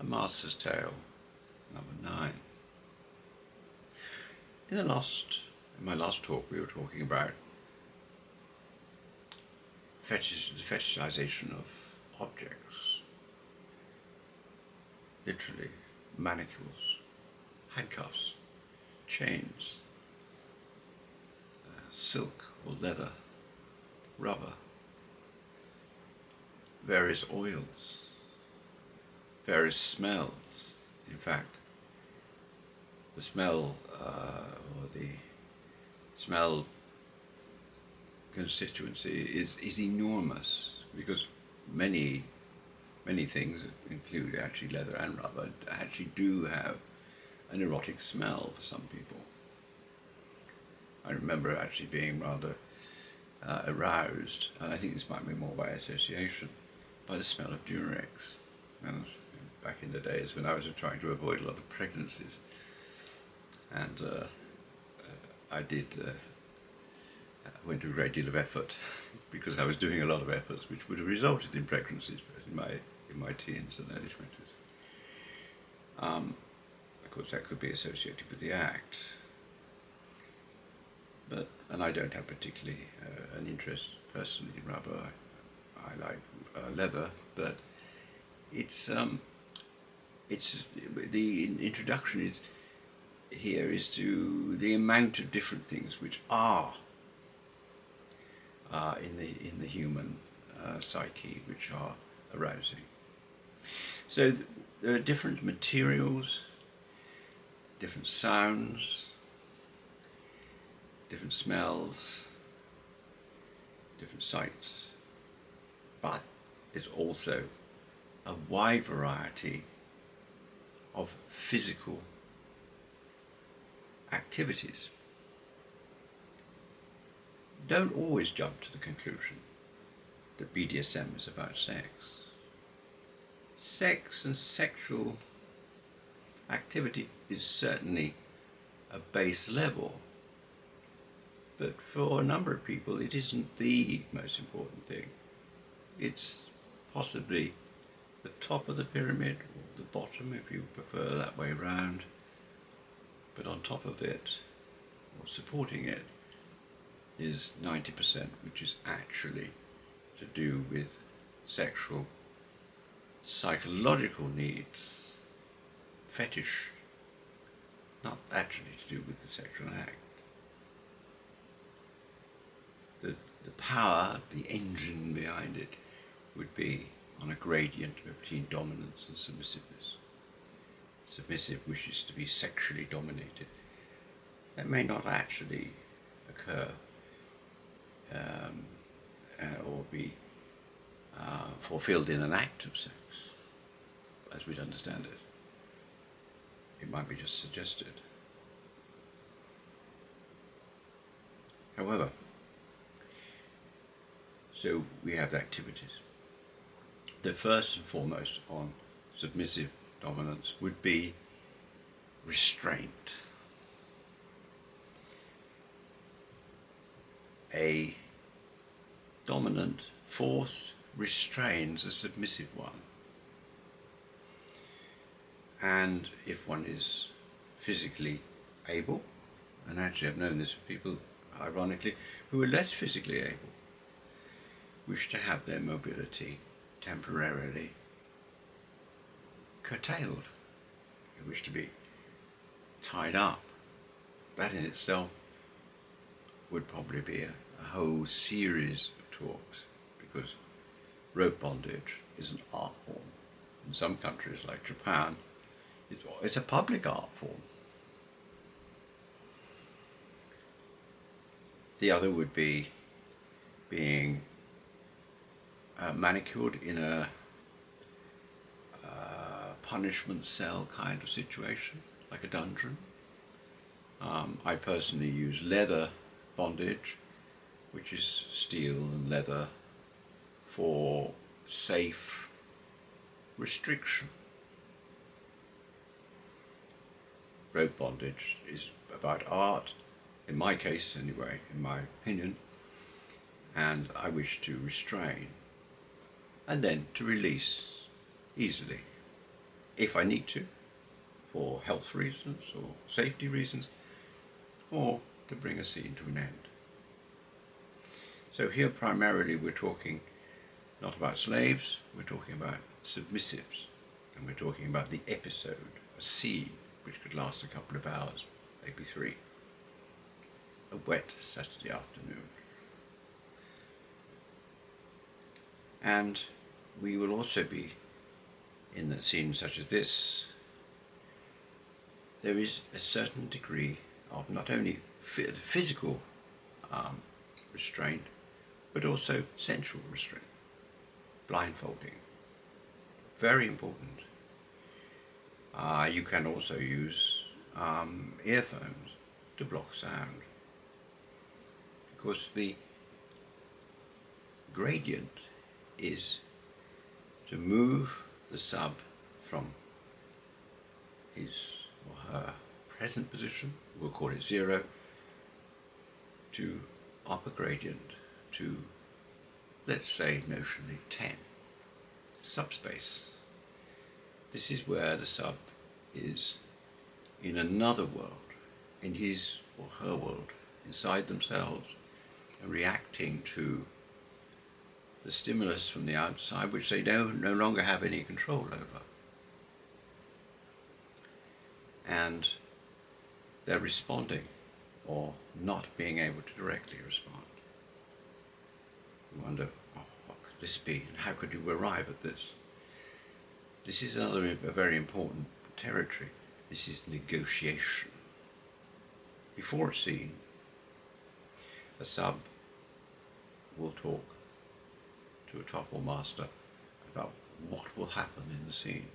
A Master's Tale, number 9. In my last talk, we were talking about the fetishization of objects. Literally, manacles, handcuffs, chains, silk or leather, rubber, various oils, various smells. In fact, the smell constituency is enormous, because many things include actually leather and rubber actually do have an erotic smell for some people. I remember actually being rather aroused, and I think this might be more by association, by the smell of Durex. And back in the days when I was trying to avoid a lot of pregnancies, and I went to a great deal of effort because I was doing a lot of efforts which would have resulted in pregnancies in my teens and early 20s. Of course, that could be associated with the act, and I don't have particularly an interest personally in rubber. I like leather, but it's the introduction is to the amount of different things which are in the human psyche, which are arousing. So there are different materials, different sounds, different smells, different sights, but there's also a wide variety of physical activities. Don't always jump to the conclusion that BDSM is about sex. Sex and sexual activity is certainly a base level, but for a number of people it isn't the most important thing. It's possibly the top of the pyramid, or the bottom if you prefer that way round, but on top of it, or supporting it, is 90%, which is actually to do with sexual, psychological needs, fetish, not actually to do with the sexual act. The power, the engine behind it, would be on a gradient between dominance and submissiveness. Submissive wishes to be sexually dominated. That may not actually occur or be fulfilled in an act of sex, as we'd understand it. It might be just suggested. However, so we have activities. The first and foremost on submissive dominance would be restraint. A dominant force restrains a submissive one. And if one is physically able, and actually I've known this for people, ironically, who are less physically able, wish to have their mobility temporarily curtailed. They wish to be tied up. That in itself would probably be a whole series of talks, because rope bondage is an art form. In some countries like Japan, it's a public art form. The other would be being manicured in a punishment cell kind of situation, like a dungeon. I personally use leather bondage, which is steel and leather, for safe restriction. Rope bondage is about art, in my case anyway, in my opinion, and I wish to restrain and then to release easily. if I need to, for health reasons or safety reasons, or to bring a scene to an end. So here primarily we're talking not about slaves, we're talking about submissives, and we're talking about the episode, a scene which could last a couple of hours, maybe 3. A wet Saturday afternoon. And we will also be, in a scene such as this, there is a certain degree of not only physical restraint, but also sensual restraint. Blindfolding. Very important. You can also use earphones to block sound, because the gradient is to move the sub from his or her present position, we'll call it 0, to upper gradient to, let's say, notionally 10. Subspace. This is where the sub is in another world, in his or her world, inside themselves, and reacting to the stimulus from the outside, which they no longer have any control over. And they're responding, or not being able to directly respond. You wonder, what could this be, and how could you arrive at this? This is a very important territory. This is negotiation. Before a scene, a sub will talk to a top or master about what will happen in the scene.